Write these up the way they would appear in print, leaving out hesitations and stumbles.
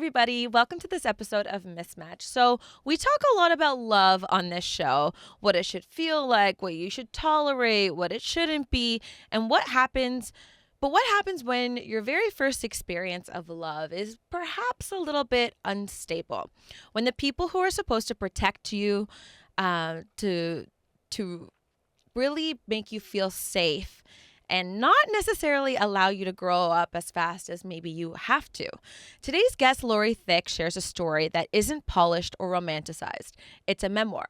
everybody. Welcome to this episode of Mismatch. So, we talk a lot about love on this show, what it should feel like, what you should tolerate, what it shouldn't be, and what happens. But what happens when your very first experience of love is perhaps a little bit unstable? When the people who are supposed to protect you, to really make you feel safe, and not necessarily allow you to grow up as fast as maybe you have to. Today's guest, Lori Thicke, shares a story that isn't polished or romanticized. It's a memoir.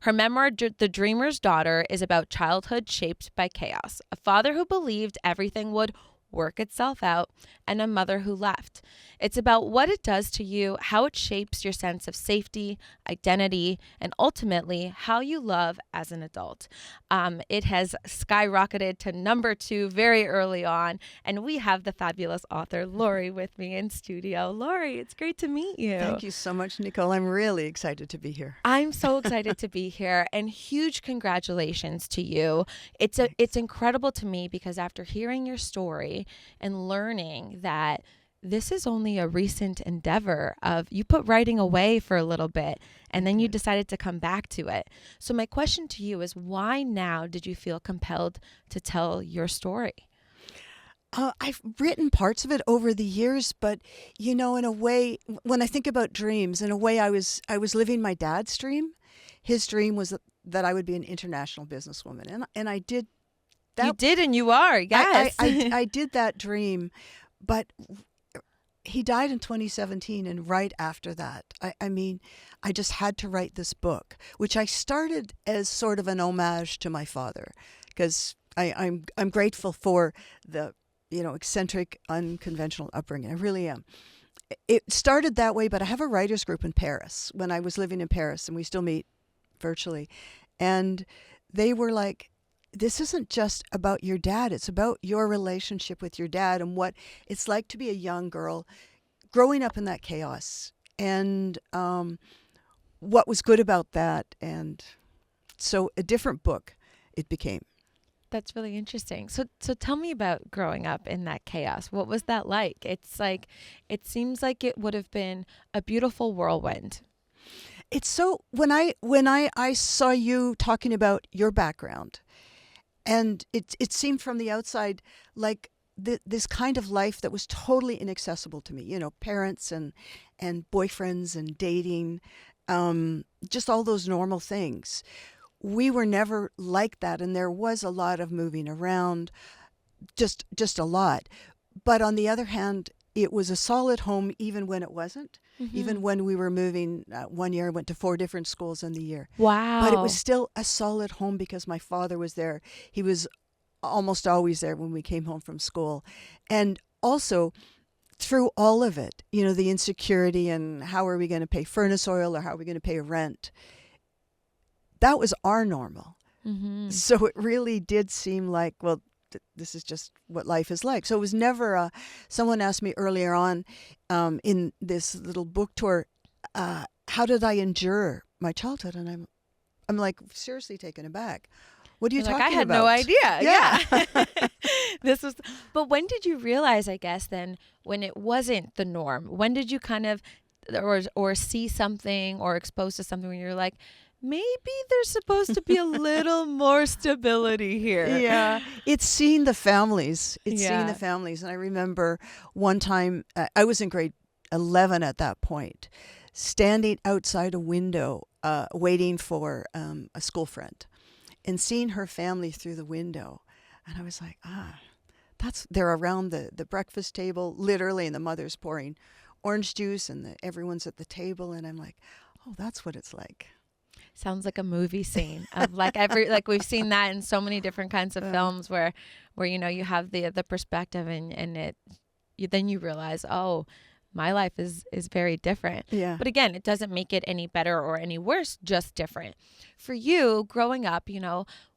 Her memoir, The Dreamer's Daughter, is about childhood shaped by chaos, a father who believed everything would work itself out, and a mother who left. It's about what it does to you, how it shapes your sense of safety, identity, and ultimately how you love as an adult. It has skyrocketed to number 2 very early on, and we have the fabulous author Lori with me in studio. Lori, it's great to meet you. Thank you so much, Nicole. I'm really excited to be here. I'm so excited to be here, and huge congratulations to you. It's incredible to me because after hearing your story and learning that this is only a recent endeavor of you put writing away for a little bit and then you decided to come back to it. So my question to you is, why now did you feel compelled to tell your story? I've written parts of it over the years, but in a way, when I think about dreams, in a way I was living my dad's dream. His dream was that I would be an international businesswoman, and I did that. You did, and you are, yes. I did that dream, but he died in 2017, and right after that, I just had to write this book, which I started as sort of an homage to my father, because I'm grateful for the eccentric, unconventional upbringing. I really am. It started that way, but I have a writers group in Paris when I was living in Paris, and we still meet virtually, and they were like, this isn't just about your dad. It's about your relationship with your dad and what it's like to be a young girl growing up in that chaos, and what was good about that. And so a different book it became. That's really interesting. So tell me about growing up in that chaos. What was that like? It's like, it seems like it would have been a beautiful whirlwind. It's so, when I saw you talking about your background, and it seemed from the outside like this kind of life that was totally inaccessible to me. Parents and boyfriends and dating, just all those normal things. We were never like that, and there was a lot of moving around, just a lot. But on the other hand, it was a solid home even when it wasn't. Mm-hmm. Even when we were moving, one year I went to 4 different schools in the year. Wow. But it was still a solid home because my father was there. He was almost always there when we came home from school. And also, through all of it, the insecurity and how are we going to pay furnace oil or how are we going to pay rent, that was our normal. Mm-hmm. So it really did seem like, well, this is just what life is like. So it was never someone asked me earlier on in this little book tour, how did I endure my childhood? And I'm like seriously taken aback. What are you talking about? I had no idea. Yeah. But when did you realize, I guess, then when it wasn't the norm? When did you kind of, or see something or exposed to something when you're like, maybe there's supposed to be a little more stability here? Yeah. It's seeing the families. And I remember one time, I was in grade 11 at that point, standing outside a window, waiting for a school friend, and seeing her family through the window. And I was like, they're around the breakfast table, literally, and the mother's pouring orange juice, and everyone's at the table. And I'm like, oh, that's what it's like. Sounds like a movie scene of like we've seen that in so many different kinds of films where you have the perspective and then you realize, oh, my life is very different. Yeah. But again, it doesn't make it any better or any worse, just different. For you, growing up,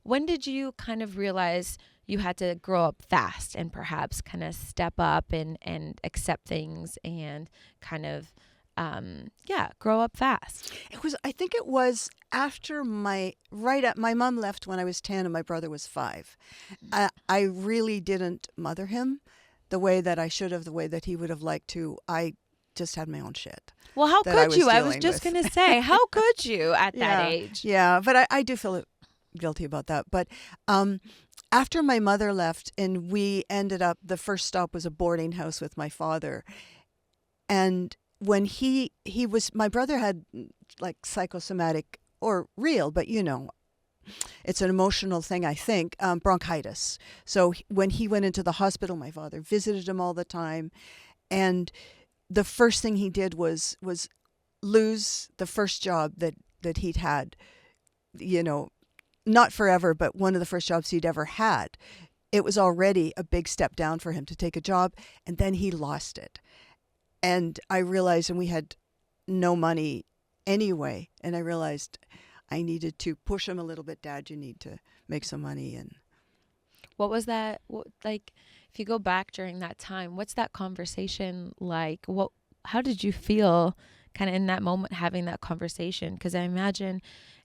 when did you kind of realize you had to grow up fast and perhaps kind of step up and accept things and kind of grow up fast? I think it was after my mom left when I was 10 and my brother was 5. I really didn't mother him the way that I should have, the way that he would have liked to. I just had my own shit. Well, how that I could was you? I was dealing just with. going to say, how could you at that age? Yeah, but I do feel guilty about that. But after my mother left and we ended up, the first stop was a boarding house with my father. And when he was, my brother had like psychosomatic or real, but it's an emotional thing, I think, bronchitis. So when he went into the hospital, my father visited him all the time. And the first thing he did was lose the first job that he'd had, not forever, but one of the first jobs he'd ever had. It was already a big step down for him to take a job, and then he lost it. And I realized, and we had no money anyway, and I realized I needed to push him a little bit. Dad, you need to make some money. And what was that like? If you go back during that time, what's that conversation like? How did you feel kind of in that moment having that conversation? Because I imagine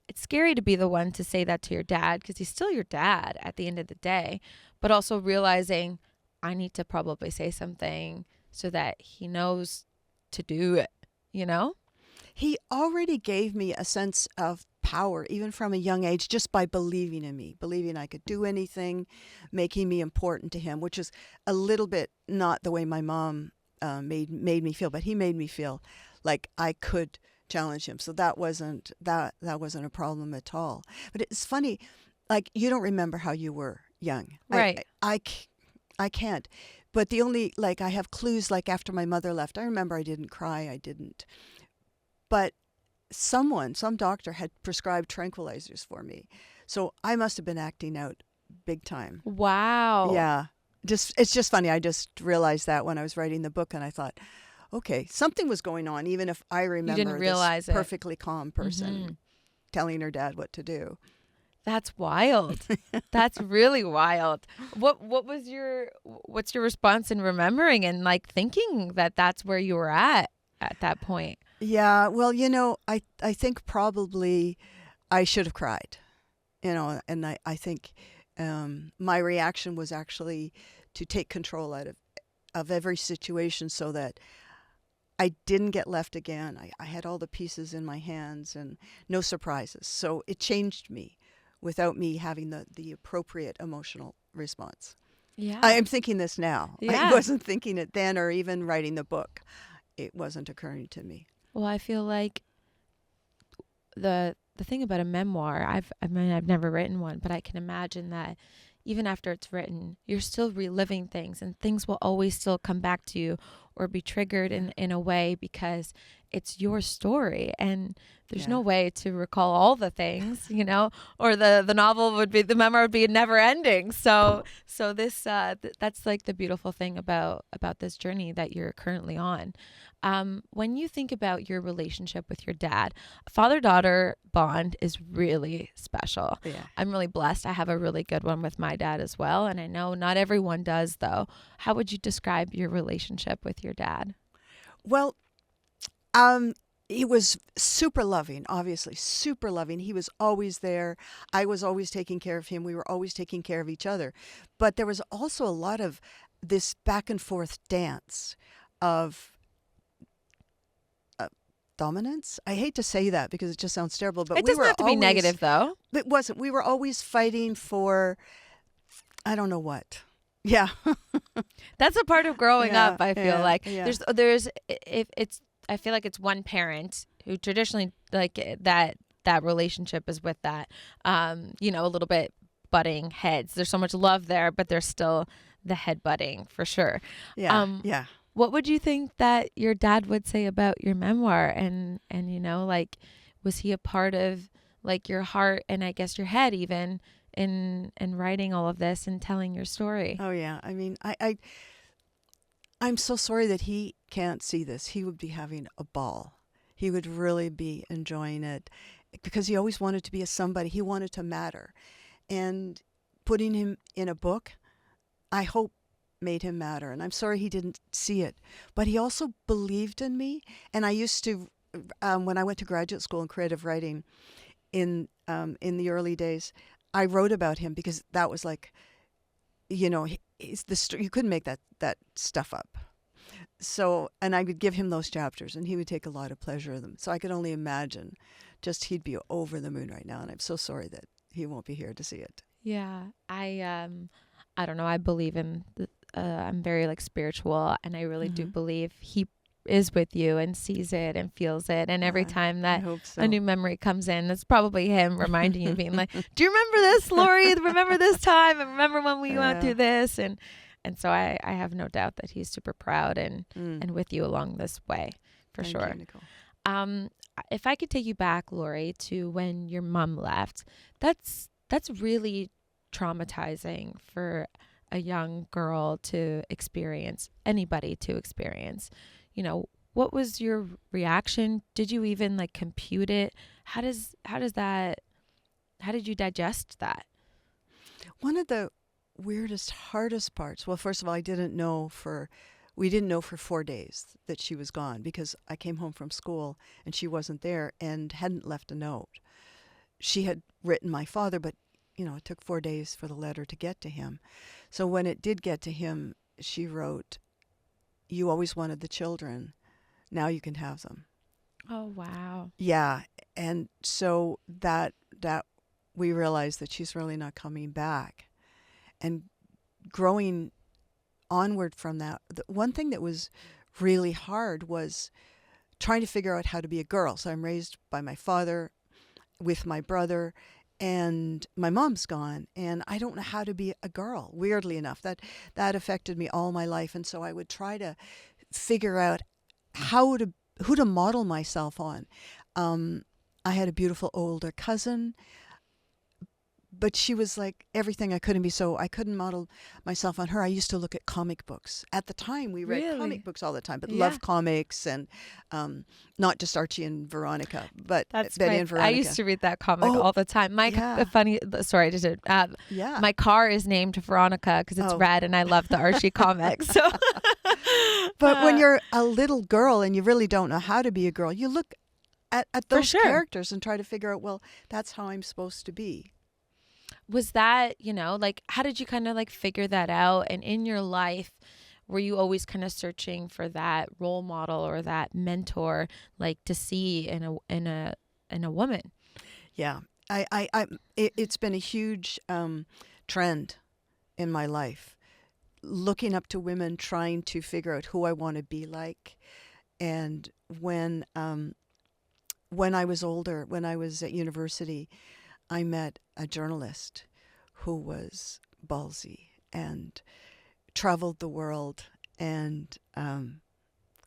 it's scary to be the one to say that to your dad, because he's still your dad at the end of the day, but also realizing I need to probably say something so that he knows to do it, He already gave me a sense of power, even from a young age, just by believing in me, believing I could do anything, making me important to him, which is a little bit not the way my mom made me feel, but he made me feel like I could challenge him. So that wasn't a problem at all. But it's funny, like, you don't remember how you were young, right? I can't. But the only, like, I have clues, like after my mother left, I remember I didn't cry, but some doctor had prescribed tranquilizers for me. So I must have been acting out big time. Wow. Yeah. It's just funny. I just realized that when I was writing the book, and I thought, okay, something was going on, even if I remember didn't realize this it. perfectly calm person telling her dad what to do. That's wild. That's really wild. What's your response in remembering and like thinking that that's where you were at that point? Yeah, well, I think probably I should have cried, and I think my reaction was actually to take control out of every situation so that I didn't get left again. I had all the pieces in my hands and no surprises. So it changed me without me having the appropriate emotional response. Yeah. I am thinking this now. Yeah. I wasn't thinking it then, or even writing the book. It wasn't occurring to me. Well, I feel like the thing about a memoir, I've never written one, but I can imagine that even after it's written, you're still reliving things, and things will always still come back to you or be triggered in a way because it's your story, and there's no way to recall all the things, or the novel would be, the memoir would be never ending. So this that's like the beautiful thing about this journey that you're currently on. When you think about your relationship with your dad, father-daughter bond is really special. Yeah. I'm really blessed. I have a really good one with my dad as well. And I know not everyone does, though. How would you describe your relationship with your dad? Well, he was super loving, obviously, super loving. He was always there. I was always taking care of him. We were always taking care of each other. But there was also a lot of this back and forth dance of dominance. I hate to say that because it just sounds terrible, but it doesn't have to be negative, though. It wasn't. We were always fighting for, I don't know what. Yeah. That's a part of growing up, I feel like. Yeah. There's if it's, I feel like it's one parent who traditionally, like, that relationship is with that, a little bit butting heads. There's so much love there, but there's still the head butting for sure. Yeah. Yeah. What would you think that your dad would say about your memoir? And like, was he a part of like your heart and I guess your head even in writing all of this and telling your story? Oh yeah. I mean, I'm so sorry that he can't see this. He would be having a ball. He would really be enjoying it because he always wanted to be a somebody. He wanted to matter. And putting him in a book, I hope, made him matter. And I'm sorry he didn't see it. But he also believed in me. And I used to, when I went to graduate school in creative writing in the early days, I wrote about him because that was like, you couldn't make that stuff up. so, and I would give him those chapters, and he would take a lot of pleasure in them. So I could only imagine, just he'd be over the moon right now, and I'm so sorry that he won't be here to see it. Yeah, I don't know. I believe in. I'm very like spiritual, and I really do believe he is with you and sees it and feels it. And every time that a new memory comes in, it's probably him reminding you, being like, "Do you remember this, Lori? Remember this time? And remember when we went through this?" And so I have no doubt that he's super proud and with you along this way, for Thank sure. you, Nicole. If I could take you back, Lori, to when your mom left, that's really traumatizing for a young girl to experience, anybody to experience. You know, what was your reaction? Did you even like compute it? How did you digest that? One of the weirdest, hardest parts, well, first of all, we didn't know for 4 days that she was gone, because I came home from school and she wasn't there and hadn't left a note. She had written my father, but it took 4 days for the letter to get to him. So when it did get to him, she wrote, "You always wanted the children. Now you can have them." Oh, wow. Yeah. And so that we realized that she's really not coming back. And growing onward from that, the one thing that was really hard was trying to figure out how to be a girl. So I'm raised by my father with my brother, and my mom's gone, and I don't know how to be a girl. Weirdly enough, that affected me all my life, and so I would try to figure out who to model myself on. I had a beautiful older cousin, but she was like everything I couldn't be, so I couldn't model myself on her. I used to look at comic books. At the time, we read comic books all the time, but love comics, and not just Archie and Veronica, but Betty and Veronica. I used to read that comic all the time. Sorry, my car is named Veronica because it's red, and I love the Archie comics. So, but when you're a little girl and you really don't know how to be a girl, you look at those characters and try to figure out, well, that's how I'm supposed to be. Was that, how did you kind of like figure that out? And in your life, were you always kind of searching for that role model or that mentor, like to see in a woman? Yeah, it's been a huge trend in my life, looking up to women, trying to figure out who I want to be like. And when I was older, when I was at university, I met a journalist who was ballsy and traveled the world and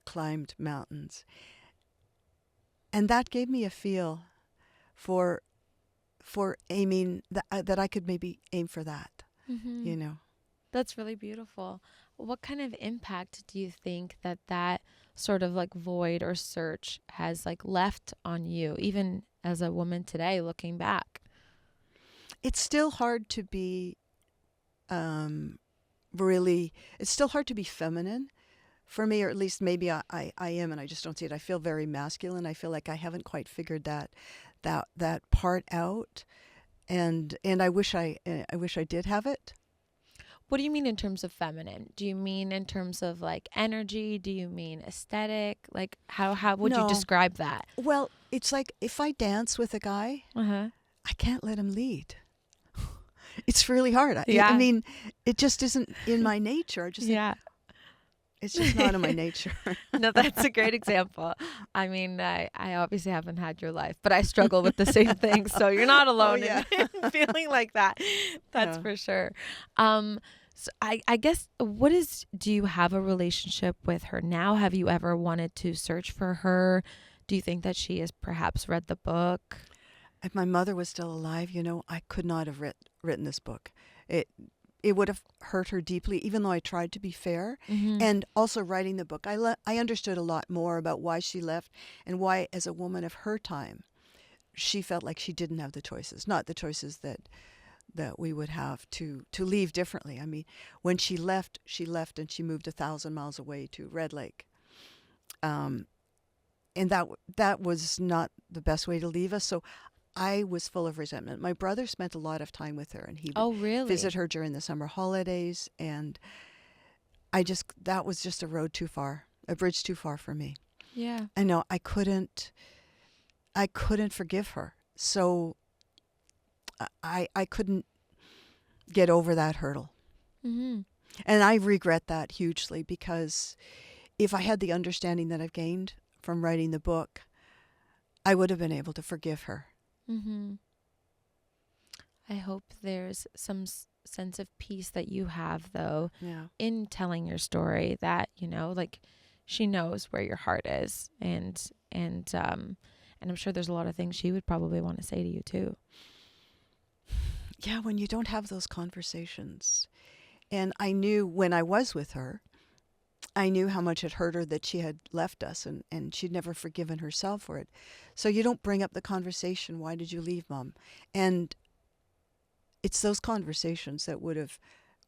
climbed mountains. And that gave me a feel for aiming, that I could maybe aim for that, That's really beautiful. What kind of impact do you think that sort of like void or search has like left on you, even as a woman today, looking back? It's still hard to be it's still hard to be feminine for me, or at least maybe I am, and I just don't see it. I feel very masculine. I feel like I haven't quite figured that part out, and I wish I did have it. What do you mean in terms of feminine? Do you mean in terms of like energy? Do you mean aesthetic? Like how would you describe that? Well, it's like if I dance with a guy, I can't let him lead. It's really hard. I mean, it just isn't in my nature. It's just not in my nature. No, that's a great example. I mean, I obviously haven't had your life, but I struggle with the same thing. So you're not alone in feeling like that. That's for sure. So I guess, do you have a relationship with her now? Have you ever wanted to search for her? Do you think that she has perhaps read the book? If my mother was still alive, I could not have written this book. It would have hurt her deeply, even though I tried to be fair. And also writing the book, I understood a lot more about why she left and why, as a woman of her time, she felt like she didn't have the choices, not the choices that we would have to leave differently. I mean, when she left and she moved 1,000 miles away to Red Lake. And that was not the best way to leave us. So I was full of resentment. My brother spent a lot of time with her, and he would visit her during the summer holidays, and that was just a road too far. a bridge too far for me. Yeah. I know I couldn't forgive her. So I couldn't get over that hurdle. Mm-hmm. And I regret that hugely, because if I had the understanding that I've gained from writing the book, I would have been able to forgive her. Mm-hmm. I hope there's some sense of peace that you have, though, Yeah. in telling your story, that, you know, like, she knows where your heart is, and I'm sure there's a lot of things she would probably want to say to you too. Yeah, when you don't have those conversations. And I knew when I was with her, I knew how much it hurt her that she had left us, and she'd never forgiven herself for it. So you don't bring up the conversation, why did you leave, Mom? And it's those conversations that would have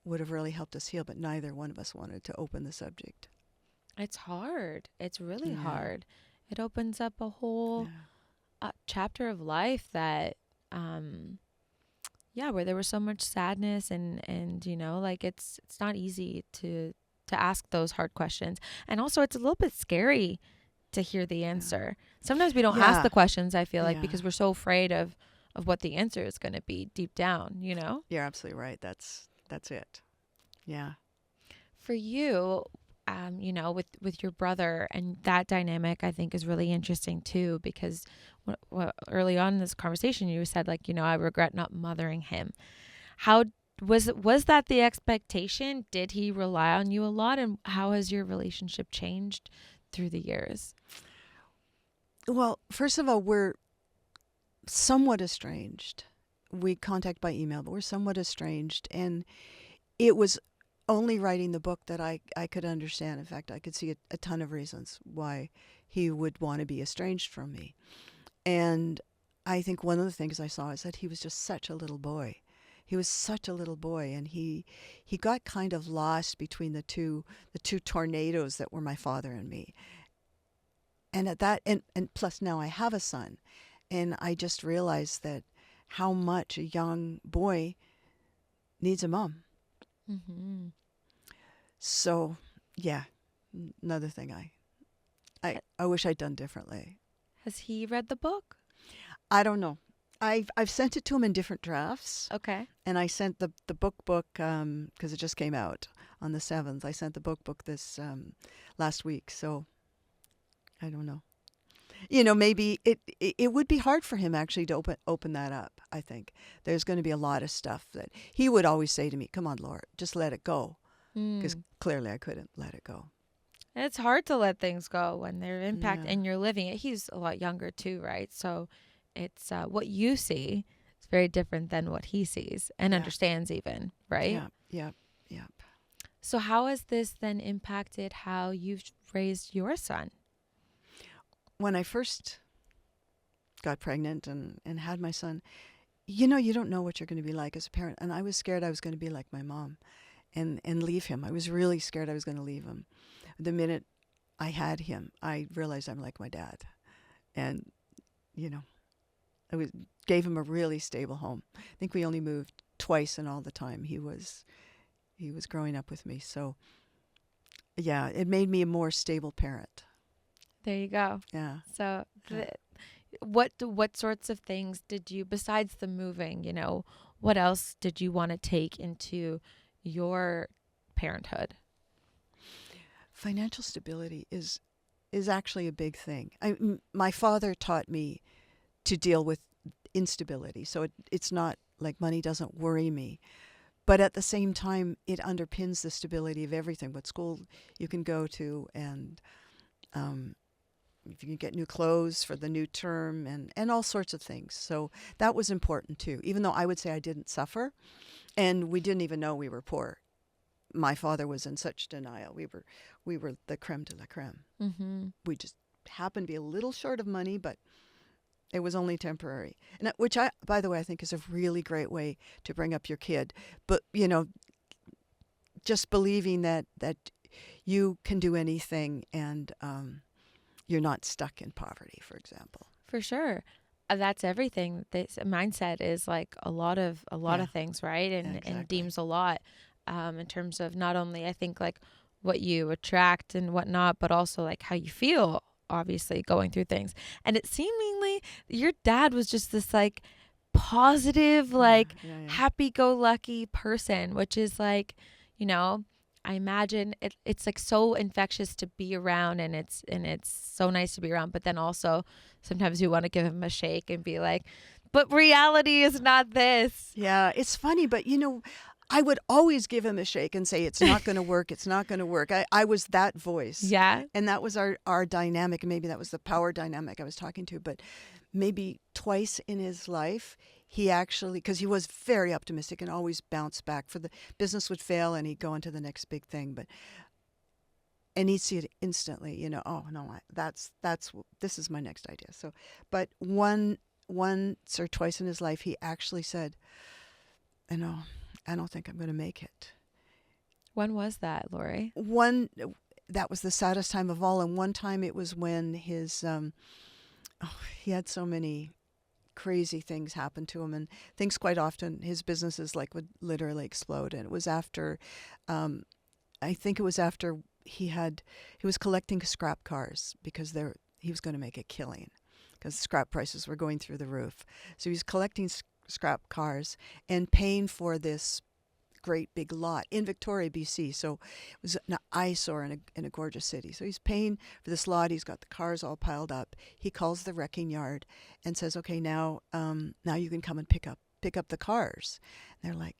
really helped us heal, but neither one of us wanted to open the subject. It's hard. It's really Yeah. hard. It opens up a whole chapter of life that, where there was so much sadness, and you know, like, it's not easy to ask those hard questions. And also, it's a little bit scary to hear the answer. Sometimes we don't ask the questions, I feel like, because we're so afraid of what the answer is going to be deep down, you know? You're absolutely right. That's it. Yeah. For you, you know, with your brother, and that dynamic, I think, is really interesting too, because early on in this conversation, you said, like, you know, I regret not mothering him. How was that the expectation? Did he rely on you a lot? And how has your relationship changed through the years? Well, first of all, we're somewhat estranged. We contact by email, but we're somewhat estranged. And it was only writing the book that I could understand. In fact, I could see a ton of reasons why he would want to be estranged from me. And I think one of the things I saw is that he was just such a little boy. He was such a little boy, and he got kind of lost between the two tornadoes that were my father and me. And at that, and plus now I have a son, and I just realized that how much a young boy needs a mom. Mm-hmm. So, yeah, another thing I wish I'd done differently. Has he read the book? I don't know. I've sent it to him in different drafts. Okay. And I sent the book because it just came out on the 7th. I sent the book this last week. So I don't know. You know, maybe it would be hard for him actually to open that up. I think there's going to be a lot of stuff that he would always say to me, "Come on, Laura, just let it go," because clearly I couldn't let it go. It's hard to let things go when they're impact Yeah. and you're living it. He's a lot younger too, right? So it's what you see is very different than what he sees and understands even, right? Yeah. So how has this then impacted how you've raised your son? When I first got pregnant and had my son, you know, you don't know what you're going to be like as a parent. And I was scared I was going to be like my mom and leave him. I was really scared I was going to leave him. The minute I had him, I realized I'm like my dad. And, you know, gave him a really stable home. I think we only moved twice in all the time he was growing up with me. So, yeah, it made me a more stable parent. There you go. Yeah. So what sorts of things did you, besides the moving, you know, what else did you want to take into your parenthood? Financial stability is actually a big thing. My father taught me to deal with instability. So it's not like money doesn't worry me. But at the same time, it underpins the stability of everything, what school you can go to, and if you can get new clothes for the new term, and all sorts of things. So that was important too, even though I would say I didn't suffer, and we didn't even know we were poor. My father was in such denial. We were the creme de la creme. Mm-hmm. We just happened to be a little short of money, but it was only temporary. And which by the way, I think is a really great way to bring up your kid. But, you know, just believing that you can do anything, and you're not stuck in poverty, for example. For sure. That's everything. This mindset is like a lot of things, right? And Exactly. and deems a lot in terms of not only, I think, like what you attract and whatnot, but also like how you feel, obviously, going through things. And it seemingly your dad was just this like positive, like Yeah. happy-go-lucky person, which is like, you know, I imagine it's like so infectious to be around, and it's so nice to be around. But then also sometimes you want to give him a shake and be like, but reality is not this. Yeah, it's funny, but I would always give him a shake and say, it's not going to work. It's not going to work. I was that voice. Yeah. And that was our dynamic. Maybe that was the power dynamic I was talking to. But maybe twice in his life, he actually, because he was very optimistic and always bounced back. For the business would fail and he'd go into the next big thing. And he'd see it instantly, oh, no, this is my next idea. So, but once or twice in his life, he actually said, I don't think I'm going to make it. When was that, Lori? That was the saddest time of all. And one time it was when he had so many crazy things happen to him, and things quite often, his businesses would literally explode. And it was after, I think it was after he was collecting scrap cars because he was going to make a killing because scrap prices were going through the roof. So he was collecting scrap cars and paying for this great big lot in Victoria, BC. So it was an eyesore in a gorgeous city. So he's paying for this lot. He's got the cars all piled up. He calls the wrecking yard and says, "Okay, now you can come and pick up the cars." And they're like,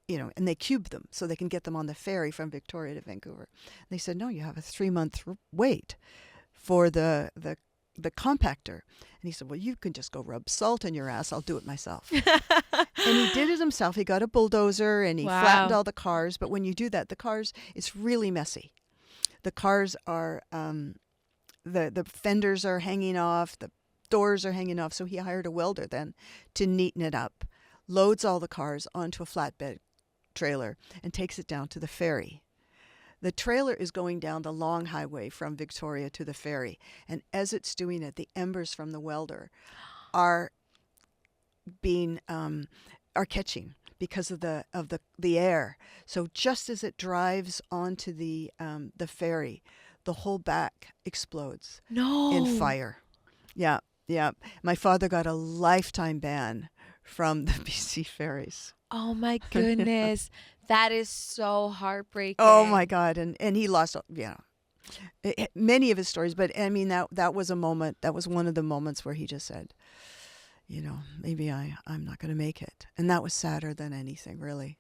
and they cube them so they can get them on the ferry from Victoria to Vancouver. And they said, "No, you have a 3-month wait for the compactor." And he said, "Well, you can just go rub salt in your ass. I'll do it myself." And he did it himself. He got a bulldozer and he flattened all the cars. But when you do that, the cars, it's really messy. The cars are, the fenders are hanging off, the doors are hanging off. So he hired a welder then to neaten it up, loads all the cars onto a flatbed trailer and takes it down to the ferry. The trailer is going down the long highway from Victoria to the ferry. And as it's doing it, the embers from the welder are catching because of the air. So just as it drives onto the ferry, the whole back explodes in fire. Yeah. My father got a lifetime ban from the BC ferries. Oh my goodness. That is so heartbreaking. Oh my God. And he lost, many of his stories, but I mean, that was a moment, that was one of the moments where he just said, maybe I'm not going to make it. And that was sadder than anything, really.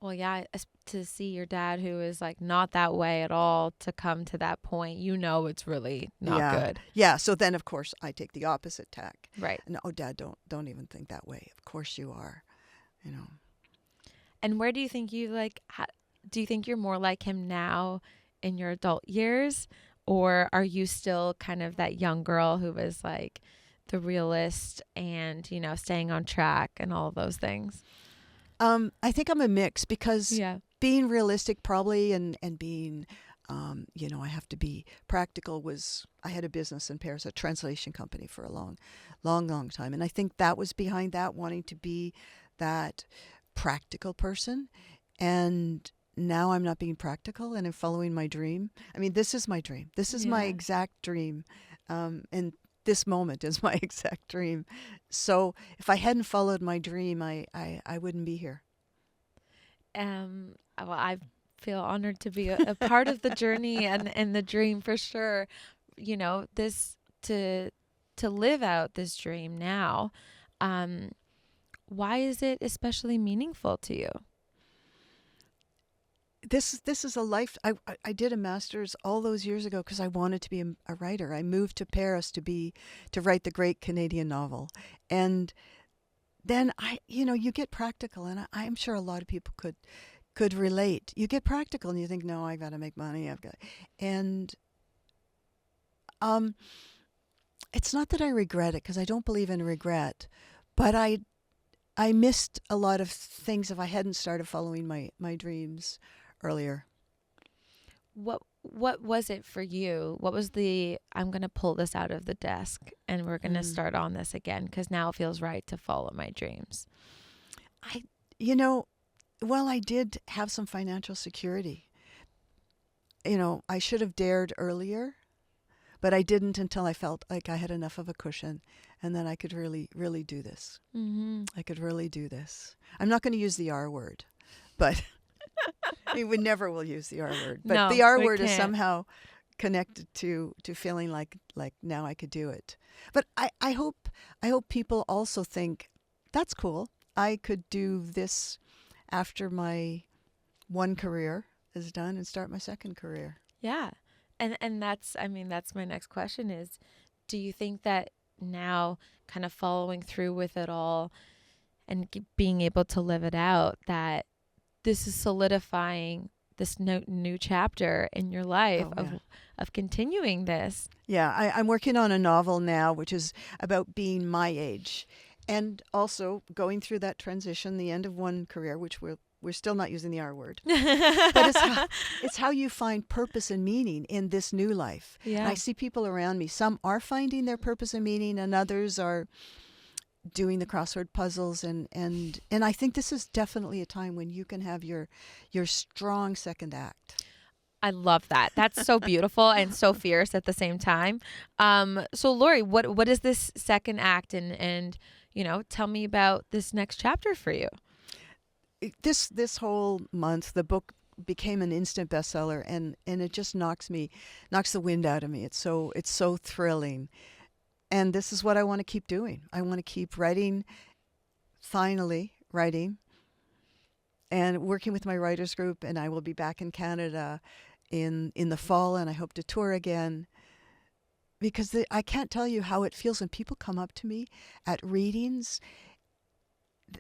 Well, yeah, to see your dad, who is like not that way at all, to come to that point, it's really not good. Yeah. So then, of course, I take the opposite tack. Right. And Dad, don't even think that way. Of course you are. And where do you think do you think you're more like him now in your adult years, or are you still kind of that young girl who was like the realist and staying on track and all of those things? I think I'm a mix because being realistic probably and being, I have to be practical I had a business in Paris, a translation company for a long time. And I think that was behind that, wanting to be that practical person. And now I'm not being practical and I'm following my dream. I mean, this is my dream. This is my exact dream. And this moment is my exact dream. So if I hadn't followed my dream, I wouldn't be here. Well, I feel honored to be a part of the journey and the dream for sure. This to live out this dream now. Why is it especially meaningful to you? This is a life. I did a master's all those years ago because I wanted to be a writer. I moved to Paris to write the great Canadian novel, and then you get practical, and I'm sure a lot of people could relate. You get practical, and you think, no, I got to make money. It's not that I regret it because I don't believe in regret, but I missed a lot of things if I hadn't started following my dreams earlier. What was it for you? What was I'm going to pull this out of the desk and we're going to start on this again because now it feels right to follow my dreams? I did have some financial security. I should have dared earlier, but I didn't until I felt like I had enough of a cushion, and then I could really, really do this. Mm-hmm. I could really do this. I'm not going to use the R word, but we never will use the R word. But the No, R we word is can't. somehow connected to feeling like now I could do it. But I hope people also think that's cool. I could do this after my one career is done and start my second career. Yeah. And that's, I mean, that's my next question is, do you think that now kind of following through with it all and being able to live it out, that this is solidifying this new chapter in your life Oh, yeah. of continuing this? Yeah, I'm working on a novel now, which is about being my age, and also going through that transition, the end of one career, which we're still not using the R word, but it's how you find purpose and meaning in this new life. Yeah. And I see people around me. Some are finding their purpose and meaning, and others are doing the crossword puzzles, and I think this is definitely a time when you can have your strong second act. I love that. That's so beautiful and so fierce at the same time. So Lori, what is this second act, and tell me about this next chapter for you. This whole month, the book became an instant bestseller, and it just knocks the wind out of me. It's so thrilling, and this is what I want to keep doing. I want to keep writing, finally writing, and working with my writers group. And I will be back in Canada in the fall, and I hope to tour again, because I can't tell you how it feels when people come up to me at readings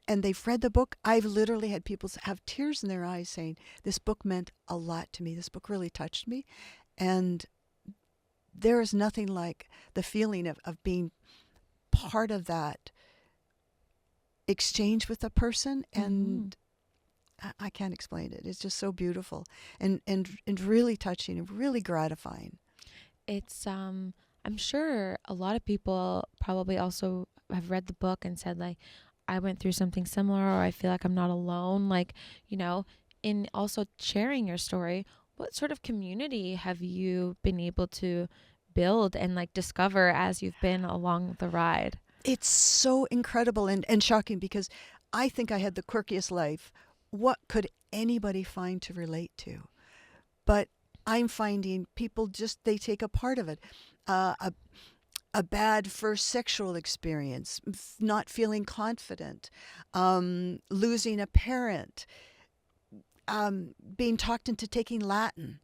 and they've read the book. I've literally had people have tears in their eyes saying, this book meant a lot to me. This book really touched me. And there is nothing like the feeling of being part of that exchange with a person. And I can't explain it. It's just so beautiful and really touching and really gratifying. It's I'm sure a lot of people probably also have read the book and said, like, I went through something similar, or I feel like I'm not alone. Like, in also sharing your story, what sort of community have you been able to build and like discover as you've been along the ride? It's so incredible and shocking, because I think I had the quirkiest life. What could anybody find to relate to? But I'm finding people they take a part of it. A bad first sexual experience, not feeling confident, losing a parent, being talked into taking Latin.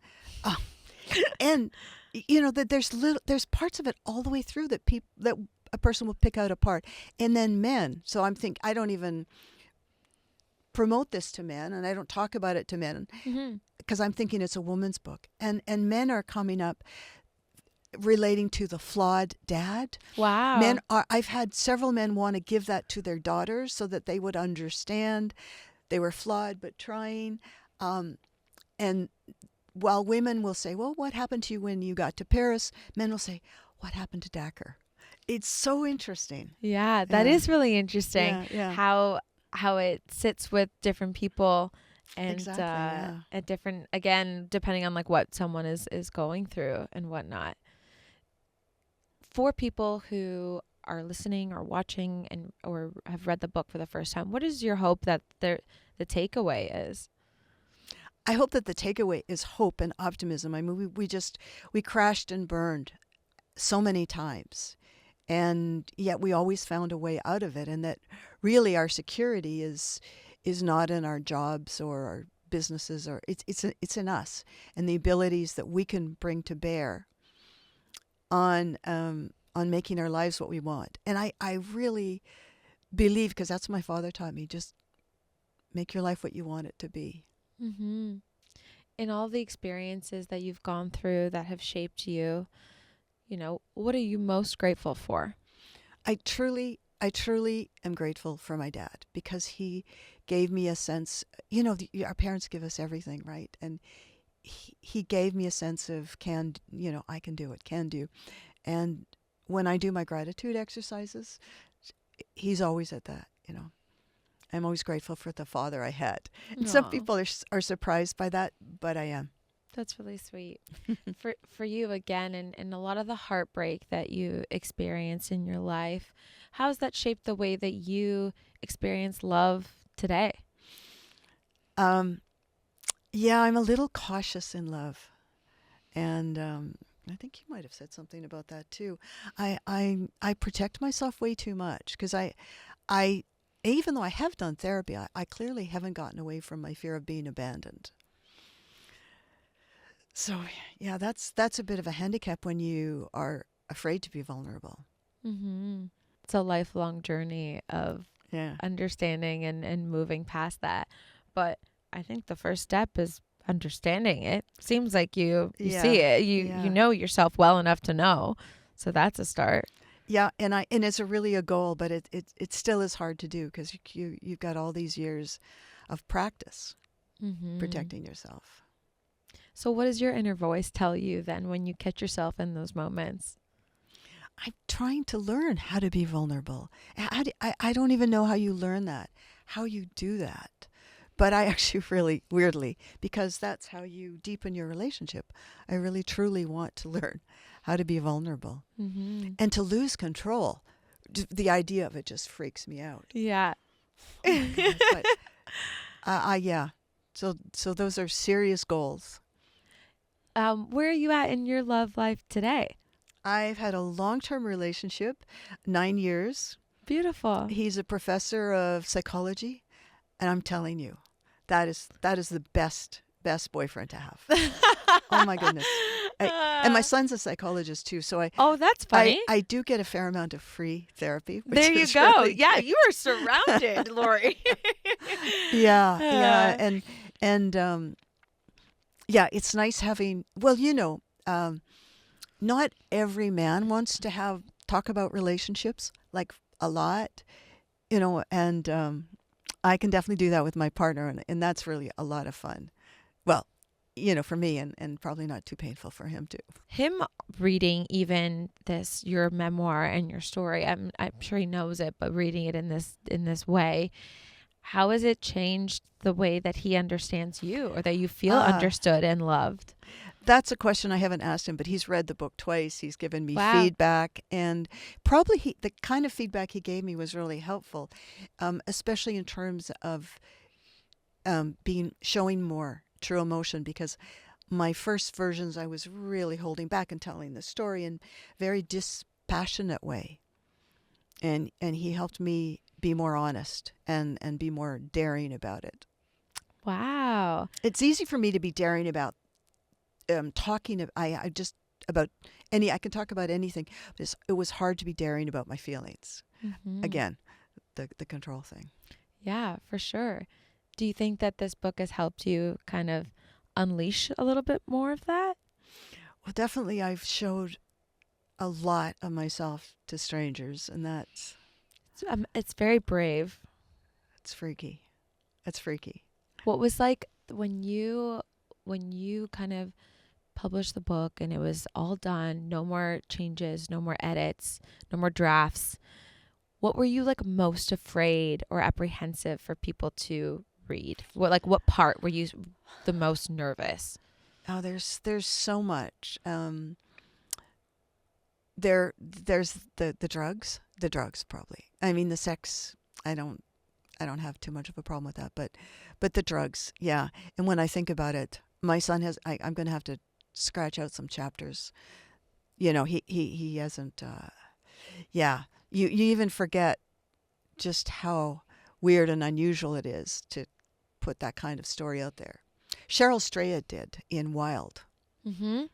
And that there's parts of it all the way through that a person will pick out apart. And then men. So I don't even promote this to men, and I don't talk about it to men, because I'm thinking it's a woman's book. And men are coming up relating to the flawed dad. Wow. I've had several men want to give that to their daughters so that they would understand they were flawed but trying. And while women will say, well, what happened to you when you got to Paris? Men will say, what happened to Dakar? It's so interesting. Yeah, that is really interesting. Yeah. How it sits with different people, and Exactly, at different, again, depending on like what someone is going through and whatnot. For people who are listening or watching or have read the book for the first time, what is your hope that the takeaway is? I hope that the takeaway is hope and optimism. I mean, we crashed and burned so many times, and yet we always found a way out of it. And that really our security is not in our jobs or our businesses, or it's in us and the abilities that we can bring to bear on making our lives what we want. And I really believe, because that's what my father taught me, just make your life what you want it to be. Mm-hmm. In all the experiences that you've gone through that have shaped you, what are you most grateful for? I truly am grateful for my dad, because he gave me a sense, our parents give us everything, right? And he gave me a sense of I can do it, can do. And when I do my gratitude exercises, he's always at that, I'm always grateful for the father I had. And some Aw. people are surprised by that, but I am. That's really sweet. For you again, and a lot of the heartbreak that you experience in your life, how has that shaped the way that you experience love today? Um, yeah, I'm a little cautious in love, and I think you might have said something about that too. I protect myself way too much because I even though I have done therapy, I clearly haven't gotten away from my fear of being abandoned. So yeah, that's a bit of a handicap when you are afraid to be vulnerable. Mm-hmm. It's a lifelong journey of Yeah. understanding and moving past that. But I think the first step is understanding it. Seems like you see Yeah. it. You Yeah. know yourself well enough to know. So that's a start. Yeah, and it's a really a goal, but it still is hard to do because you've got all these years of practice Mm-hmm. protecting yourself. So what does your inner voice tell you then when you catch yourself in those moments? I'm trying to learn how to be vulnerable. I don't even know how you learn that, how you do that. But I actually really, weirdly, because that's how you deepen your relationship, I really truly want to learn how to be vulnerable Mm-hmm. and to lose control. The idea of it just freaks me out. Yeah. Oh my God. But yeah. So those are serious goals. Where are you at in your love life today? I've had a long-term relationship, 9 years. Beautiful. He's a professor of psychology, and I'm telling you, that is the best boyfriend to have. Oh my goodness. And my son's a psychologist too, so Oh, that's funny. I do get a fair amount of free therapy, which There you is go. really Yeah, great. you are surrounded, Lori. Yeah, Uh, and yeah, it's nice having. Well, not every man wants to have talk about relationships like a lot, and I can definitely do that with my partner, and that's really a lot of fun. Well, for me, and probably not too painful for him too. him reading even your memoir and your story, I'm sure he knows it, but reading it in this way, how has it changed the way that he understands you or that you feel Uh, understood and loved? that's a question I haven't asked him, but he's read the book twice. He's given me Wow. feedback, and probably the kind of feedback he gave me was really helpful, especially in terms of showing more true emotion, because my first versions I was really holding back and telling the story in very dispassionate way, and he helped me be more honest and be more daring about it. Wow. It's easy for me to be daring about talking. I just about I can talk about anything, but it was hard to be daring about my feelings. Mm-hmm. Again, the control thing. Yeah, for sure. Do you think that this book has helped you kind of unleash a little bit more of that? Well, definitely, I've showed a lot of myself to strangers, and It's very brave. it's freaky. It's freaky. What was like when you kind of published the book and it was all done, no more changes, no more edits, no more drafts. What were you like most afraid or apprehensive for people to read? What part were you the most nervous? Oh, there's so much. There's the drugs. The drugs probably. I mean, the sex. I don't have too much of a problem with that, but the drugs, yeah. And when I think about it, my son has. I'm going to have to scratch out some chapters. He hasn't. Yeah, you even forget just how weird and unusual it is to put that kind of story out there. Cheryl Strayed did in Wild, Mm-hmm.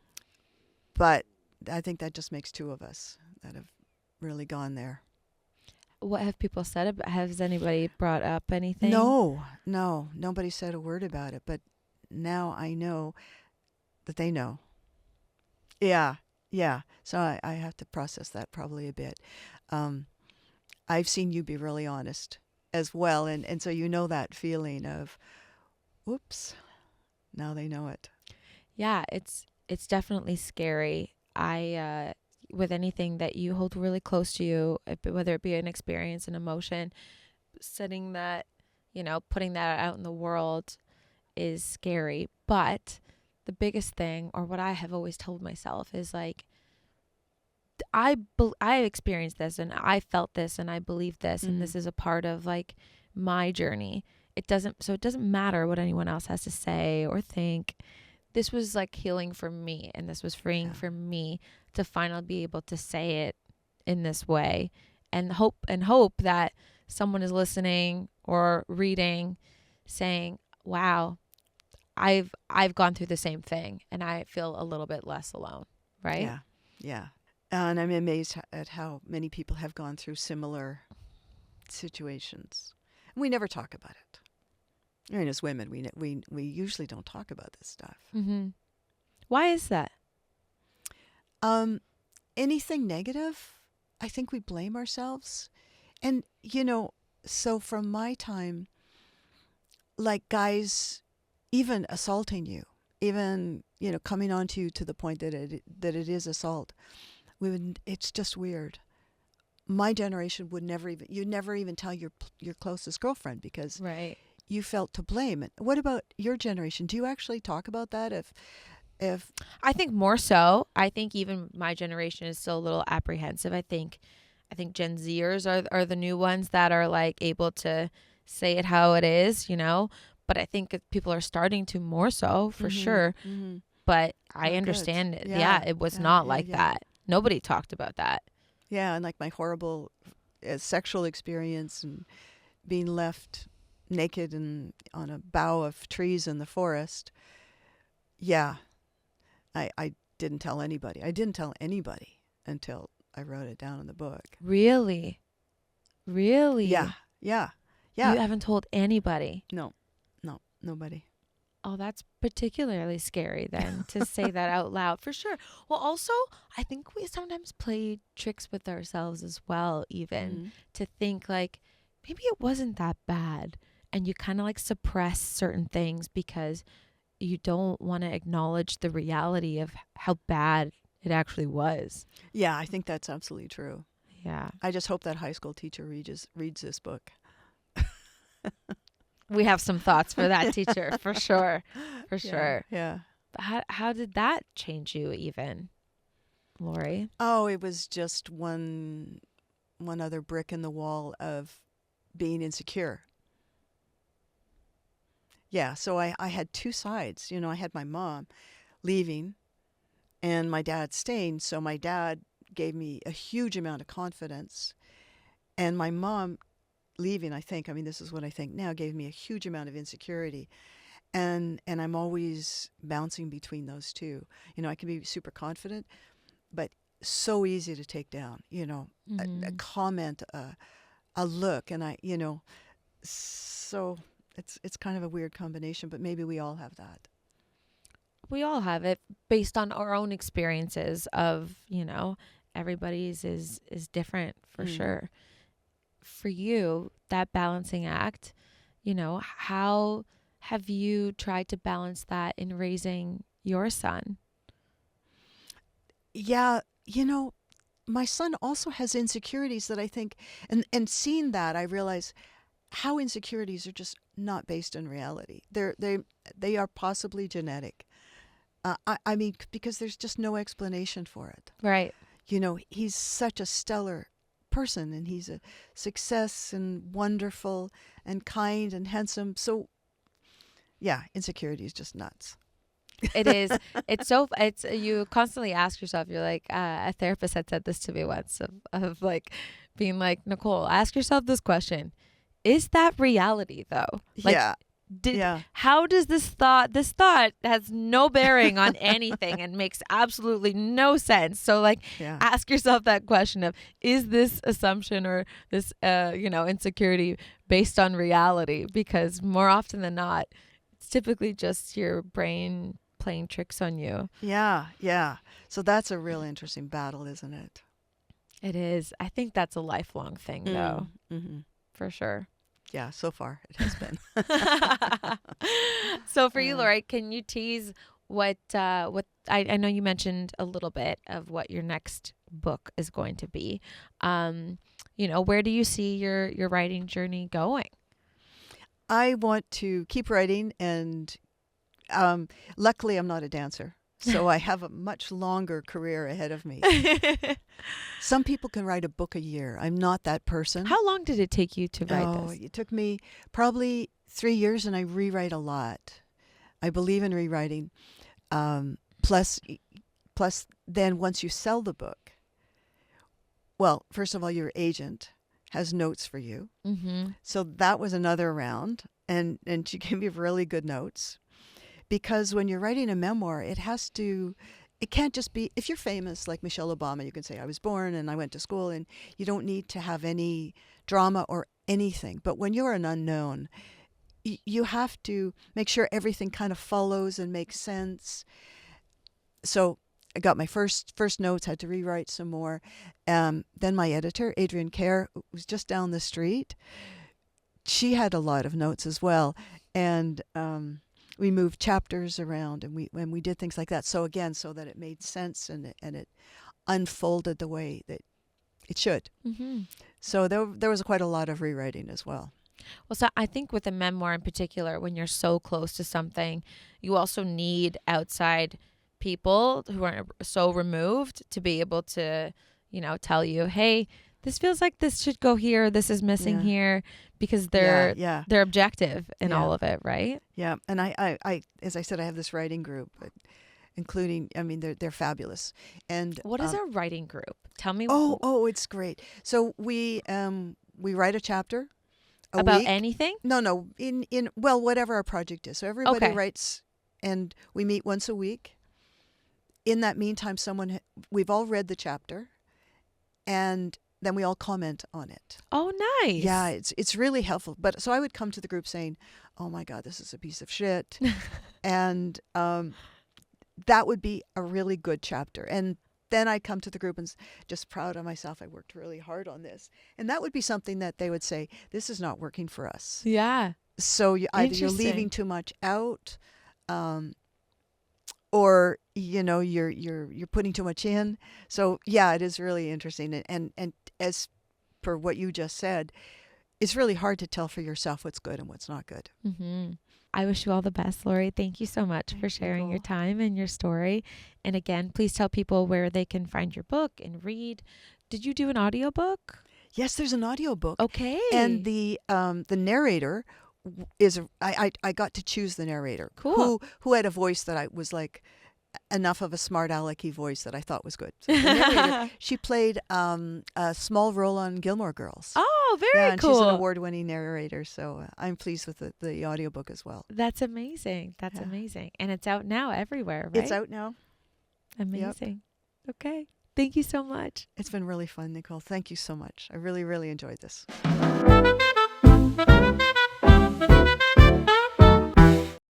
but I think that just makes two of us that have really gone there. What have people said about? Has anybody brought up anything? No, nobody said a word about it, but now I know that they know. Yeah, yeah. So I have to process that probably a bit. Um, I've seen you be really honest as well, and so that feeling of, whoops, now they know it. Yeah, it's definitely scary. With anything that you hold really close to you, whether it be an experience, an emotion, setting that, putting that out in the world is scary. But the biggest thing, or what I have always told myself, is like, I experienced this and I felt this and I believe this, and this is a part of like my journey. It doesn't matter what anyone else has to say or think. This was like healing for me, and this was freeing for me to finally be able to say it in this way, and hope that someone is listening or reading saying, wow, I've gone through the same thing and I feel a little bit less alone, right? Yeah. Yeah. And I'm amazed at how many people have gone through similar situations. And we never talk about it. I mean, as women, we usually don't talk about this stuff. Mm-hmm. Why is that? Anything negative, I think we blame ourselves. And, you know, so from my time, like guys even assaulting you, even, you know, coming on to you to the point that it is assault, it's just weird. My generation would you'd never even tell your closest girlfriend because Right. you felt to blame. What about your generation? Do you actually talk about that? If I think more so. I think even my generation is still a little apprehensive. I think Gen Zers are the new ones that are like able to say it how it is, you know. But I think people are starting to more so for sure. Mm-hmm. But I Oh, understand good. it. Yeah. Yeah, it was not like that. Nobody talked about that. Yeah, and like my horrible sexual experience and being left naked and on a bough of trees in the forest. Yeah, I didn't tell anybody. I didn't tell anybody until I wrote it down in the book. Really? Really? Yeah. You haven't told anybody? No, nobody. Oh, that's particularly scary then to say that out loud, for sure. Well, also, I think we sometimes play tricks with ourselves as well, even to think like maybe it wasn't that bad. And you kind of like suppress certain things because you don't want to acknowledge the reality of how bad it actually was. Yeah, I think that's absolutely true. Yeah. I just hope that high school teacher reads this book. We have some thoughts for that teacher, for sure. For sure. Yeah. How did that change you even, Lori? Oh, it was just one other brick in the wall of being insecure. Yeah, so I had two sides. You know, I had my mom leaving and my dad staying. So my dad gave me a huge amount of confidence. And my mom leaving, this is what I think now, gave me a huge amount of insecurity. And I'm always bouncing between those two. You know, I can be super confident, but so easy to take down, you know, a comment, a look. And so it's kind of a weird combination, but maybe we all have that. We all have it based on our own experiences of, you know, everybody's is different for sure. For you, that balancing act, you know, how have you tried to balance that in raising your son? Yeah, you know, my son also has insecurities that I think, and seeing that, I realize how insecurities are just not based in reality. They are possibly genetic. Because there's just no explanation for it. Right. You know, he's such a stellar person, and he's a success and wonderful and kind and handsome. So, yeah, insecurity is just nuts. It is. It's you constantly ask yourself, you're like, a therapist had said this to me once of like being like, Nicole, ask yourself this question. Is that reality though? Like, yeah. How does this thought has no bearing on anything and makes absolutely no sense. So like, ask yourself that question of, is this assumption or this, insecurity based on reality? Because more often than not, it's typically just your brain playing tricks on you. Yeah. So that's a real interesting battle, isn't it? It is. I think that's a lifelong thing though. Mm-hmm. For sure. Yeah, so far it has been. So for you, Lori, can you tease what I know you mentioned a little bit of what your next book is going to be. Where do you see your writing journey going? I want to keep writing and Luckily, I'm not a dancer, so I have a much longer career ahead of me. Some people can write a book a year. I'm not that person. How long did it take you to write this? It took me probably 3 years, and I rewrite a lot. I believe in rewriting. Plus, then once you sell the book, well, first of all, your agent has notes for you. Mm-hmm. So that was another round, and she gave me really good notes. Because when you're writing a memoir, it can't just be, if you're famous like Michelle Obama, you can say, I was born and I went to school, and you don't need to have any drama or anything. But when you're an unknown, you have to make sure everything kind of follows and makes sense. So I got my first notes, had to rewrite some more. Then my editor, Adrienne Kerr, was just down the street. She had a lot of notes as well. And we moved chapters around, and we did things like that. So again, so that it made sense and it unfolded the way that it should. Mm-hmm. So there was quite a lot of rewriting as well. Well, so I think with a memoir in particular, when you're so close to something, you also need outside people who are so removed to be able to, tell you, hey, this feels like this should go here, this is missing here, because they're objective in all of it, right? Yeah, and I as I said, I have this writing group, including, they're fabulous. And what is a writing group? Tell me. Oh, it's great. So we write a chapter about week. Anything? No, in whatever our project is. So everybody writes, and we meet once a week. In that meantime, we've all read the chapter, and then we all comment on it. Oh, nice. Yeah, it's really helpful. But so I would come to the group saying, "Oh my God, this is a piece of shit," and that would be a really good chapter. And then I'd come to the group and just proud of myself. I worked really hard on this, and that would be something that they would say, "This is not working for us." Yeah. So either you're leaving too much out, or you're putting too much in. So yeah, it is really interesting. And as per what you just said, it's really hard to tell for yourself what's good and what's not good. Mm-hmm. I wish you all the best, Lori. Thank you so much for sharing your time and your story. And again, please tell people where they can find your book and read. Did you do an audiobook? Yes, there's an audiobook. Okay. And the narrator is I got to choose the narrator. Cool. Who had a voice that I was like enough of a smart alecky voice that I thought was good. So the narrator, she played a small role on Gilmore Girls. Oh, very and cool. She's an award-winning narrator, so I'm pleased with the audiobook as well. That's amazing. That's amazing. And it's out now everywhere, right? It's out now. Amazing. Yep. Okay. Thank you so much. It's been really fun, Nicole. Thank you so much. I really, really enjoyed this.